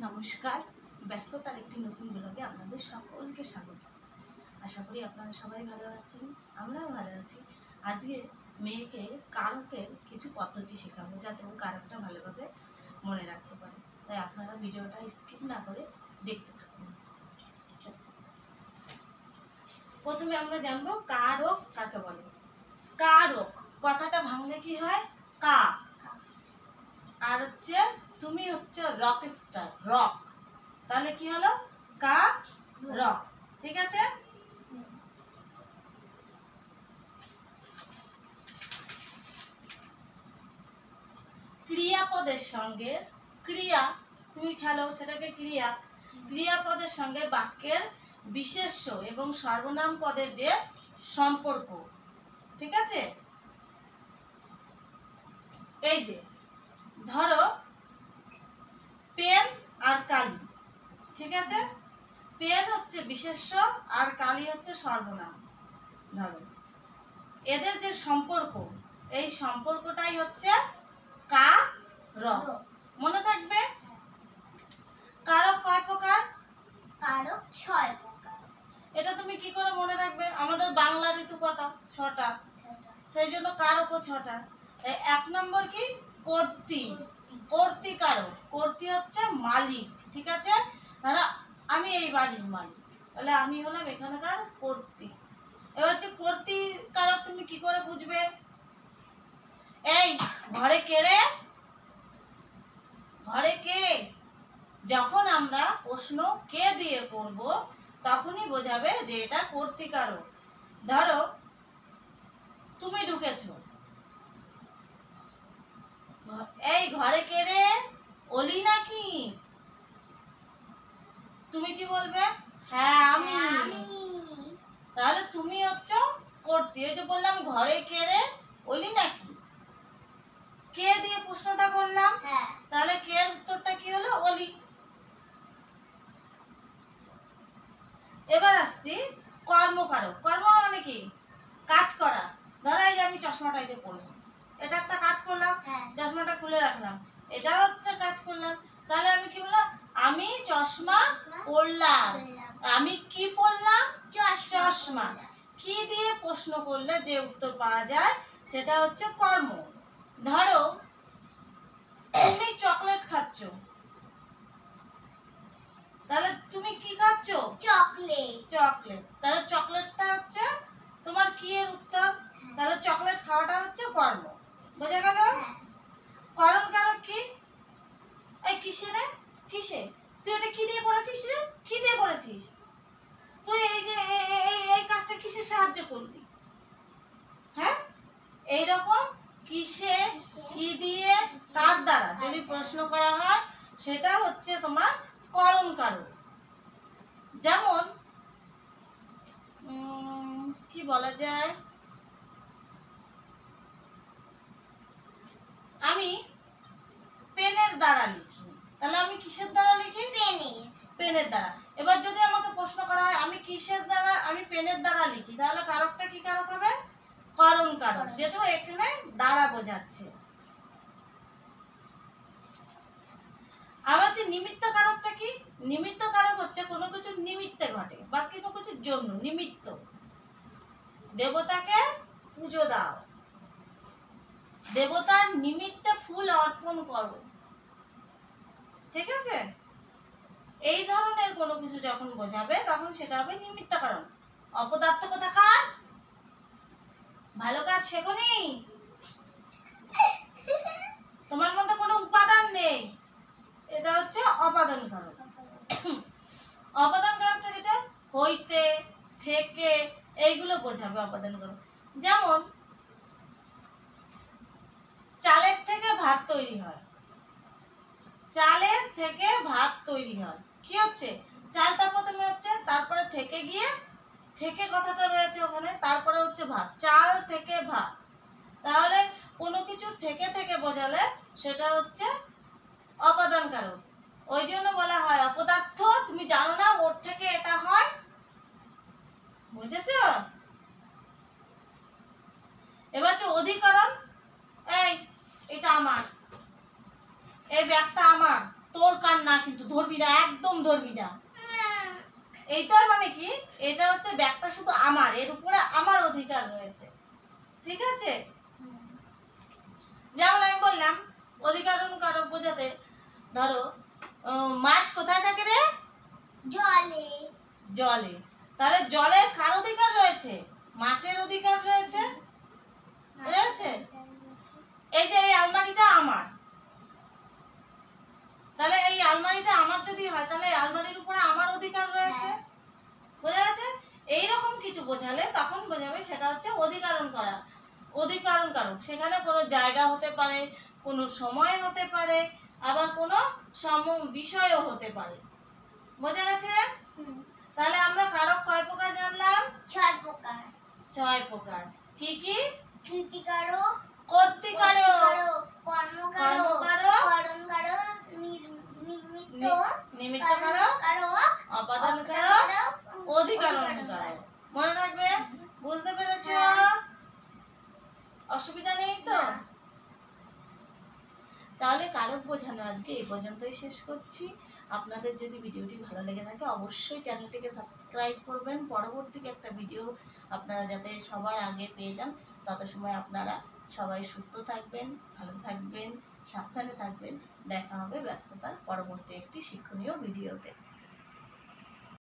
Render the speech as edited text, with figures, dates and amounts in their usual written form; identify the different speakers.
Speaker 1: নমস্কার, ব্যস্ততার একটি নতুন ব্লগে আপনাদের সকলকে স্বাগত। আশা করি আপনারা সবাই ভালো আছেন, আমরাও ভালো আছি। আজকে মেয়েকে কারকের কিছু পদ্ধতি শেখাবো যাতে ও কারকটা ভালোভাবে মনে রাখতে পারে। তাই আপনারা ভিডিওটা স্কিপ না করে দেখতে থাকুন। প্রথমে আমরা জানবো কারক কাকে বলে। কারক কথাটা ভাঙলে কি হয়? কা। আর হচ্ছে তুমি হচ্ছে রক স্টার, রক, তাহলে কি হলো? কা রক। ঠিক আছে, ক্রিয়াপদের সঙ্গে ক্রিয়া, তুমি খেলো সেটাকে ক্রিয়া, ক্রিয়াপদের সঙ্গে বাক্যের বিশেষ্য এবং সর্বনাম পদের যে সম্পর্ক, ঠিক আছে? এই যে ধরো পেন আর কালি, ঠিক আছে? পেন হচ্ছে বিশেষ্য আর কালি হচ্ছে সর্বনাম। ধরো এদের যে সম্পর্ক, এই সম্পর্কটাই হচ্ছে কারক। মনে থাকবে। কারক কয় প্রকার?
Speaker 2: কারক 6 প্রকার।
Speaker 1: এটা তুমি কি করে মনে রাখবে? আমাদের বাংলা ঋতু কটা? 6টা। সেই জন্য কারকও 6টা। 1 নম্বর কি? কর্তৃ। কর্তৃ কারক। কর্তৃ হচ্ছে মালিক, ঠিক আছে? ধরো আমি এই বাড়ির মালিক, তাহলে আমি হলাম এখানকার কর্তৃ। এবার হচ্ছে কর্তৃ কারক তুমি কি করে বুঝবে? এই ঘরে কে রে? ঘরে কে? যখন আমরা প্রশ্ন কে দিয়ে করব তখনই বোঝাবে যে এটা কর্তৃকারক। ধরো তুমি ঢুকেছো, এই ঘরে কে রে? অলি নাকি? তুমি কি বলবে? হ্যাঁ আমি। তাহলে তুমি হচ্ছে কর্তৃ। এই যে বললাম ঘরে কে রে? অলি নাকি? কে দিয়ে প্রশ্নটা করলাম, তাহলে কে এর উত্তরটা কি হলো? অলি। এবার আসছি কর্মকারক। কর্ম মানে কি? কাজ করা। ধরো এই যে আমি চশমাটা এই যে পরলাম, এটা একটা কাজ করলাম, চশমাটা খুলে রাখলাম, এটা হচ্ছে কাজ করলাম। তাহলে আমি কি বললাম? আমি চশমা পরলাম। আমি কি পরলাম? চশমা। কি দিয়ে প্রশ্ন করলে যে উত্তর পাওয়া যায় সেটা হচ্ছে কর্ম। ধরো তুমি চকলেট খাচ্ছ, তাহলে তুমি কি খাচ্ছ?
Speaker 2: চকলেট।
Speaker 1: চকলেট। তাহলে চকলেটটা হচ্ছে তোমার কি এর উত্তর? তাহলে চকলেট খাওয়াটা হচ্ছে কর্ম। বোঝা গেল? করণ কারক কি? এই কিসে রে? কিসে? তুই এটা কি দিয়ে করেছিস রে? কি দিয়ে করেছিস? তুই এই যে এই কাজটা কিসের সাহায্য করলি? হ্যাঁ, এইরকম কিসে, কি দিয়ে, কার দ্বারা যদি প্রশ্ন করা হয় সেটা হচ্ছে তোমার করণ কারক। যেমন কি বলা যায়? আমি পেনের দ্বারা লিখি, তাহলে আমি কিসের দ্বারা লিখি? পেনের দ্বারা। এবার যদি আমাকে প্রশ্ন করা হয় আমি কিসের দ্বারা, আমি পেনের দ্বারা লিখি, তাহলে কারকটা কি কারক হবে? করণ কারক, যেটা এখানে দ্বারা বোঝাচ্ছে। আবার হচ্ছে নিমিত্ত কারকটা কি? নিমিত্ত কারক হচ্ছে কোনো কিছু নিমিত্তে ঘটে বা কোনো কিছুর জন্য নিমিত্ত। দেবতাকে পুজো দাও, দেবতার নিমিত্তে ফুল অর্পণ করো, ঠিক আছে? এই ধরনের কোনো কিছু যখন বোঝাবে তখন সেটা হবে নিমিত্ত কারণ। অপদার্থ কোথাকার? ভালো কাজ শেখনি, তোমার মধ্যে কোনো উপাদান নেই, এটা হচ্ছে অপাদান কারক। অপাদান কারকটা কি? হইতে, থেকে, এইগুলো বোঝাবে অপাদান কারক। যেমন চালের থেকে ভাত তৈরি হয়, চালের থেকে ভাত তৈরি হয়। কি হচ্ছে? চালটা প্রথমে হচ্ছে, তারপরে থেকে গিয়ে, থেকে কথাটা রয়েছে ওখানে, তারপরে হচ্ছে ভাত, চাল থেকে ভাত। তাহলে কোনো কিছু থেকে থেকে বোঝালে সেটা হচ্ছে অপাদান কারক। ওই জন্য বলা হয় অপদার্থ তুমি জানো না ওর থেকে এটা হয়। বুঝেছো? এবার হচ্ছে অধিকরণ। এই এটা আমার, এই ব্যাগটা আমার, তোর কান না, কিন্তু ধরবি না, একদম ধরবি না। এইটার মানে কি, এটা হচ্ছে ব্যাগটা শুধু আমার, এর উপরে আমার অধিকার রয়েছে, ঠিক আছে? যেমন আমি বললাম অধিকারণ কারক বোঝাতে, ধরো মাছ কোথায় থাকে রে?
Speaker 2: জলে।
Speaker 1: জলে। তাহলে জলে কার অধিকার রয়েছে? মাছের অধিকার রয়েছে, বুঝা যাচ্ছে? এই যে এই আলমারিটা আমার, তাহলে এই আলমারিটা আমার যদি হয়, তাহলে এই আলমারির উপরে আমার অধিকার রয়েছে, বোঝা গেছে? এইরকম কিছু বোঝালে তখন বোঝাবে সেটা হচ্ছে অধিকারণ করা, অধিকারণ কারক। সেখানে কোনো জায়গা হতে পারে, কোনো সময় হতে পারে, আবার কোনো বিষয়ও হতে পারে, বোঝা গেছে? তাহলে আমরা কারক কয় প্রকার জানলাম?
Speaker 2: 6 প্রকার।
Speaker 1: 6 প্রকার। কি কি?
Speaker 2: কৃতিকারক,
Speaker 1: কর্তৃকারক,
Speaker 2: কর্মকারক,
Speaker 1: কর্মকারক,
Speaker 2: করণকারক, নিমিত্ত
Speaker 1: নিমিত্তকারক,
Speaker 2: কারক,
Speaker 1: অপাদানকারক, অধিকারণ
Speaker 2: অধিকারণ
Speaker 1: কারক। মনে থাকবে? বুঝতে পেরেছো? অসুবিধা নেই তো?
Speaker 2: না।
Speaker 1: তাহলে কারক বোঝানো আজকে এই পর্যন্তই শেষ করছি। আপনাদের যদি ভিডিওটি ভালো লেগে থাকে অবশ্যই চ্যানেলটিকে সাবস্ক্রাইব করবেন, পরবর্তী একটা ভিডিও আপনারা যাতে সবার আগে পেয়ে যান। তত সময় আপনারা সবাই সুস্থ থাকবেন, ভালো থাকবেন, সাবধানে থাকবেন। দেখা হবে ব্যস্ততার পরবর্তী একটি শিক্ষণীয় ভিডিওতে।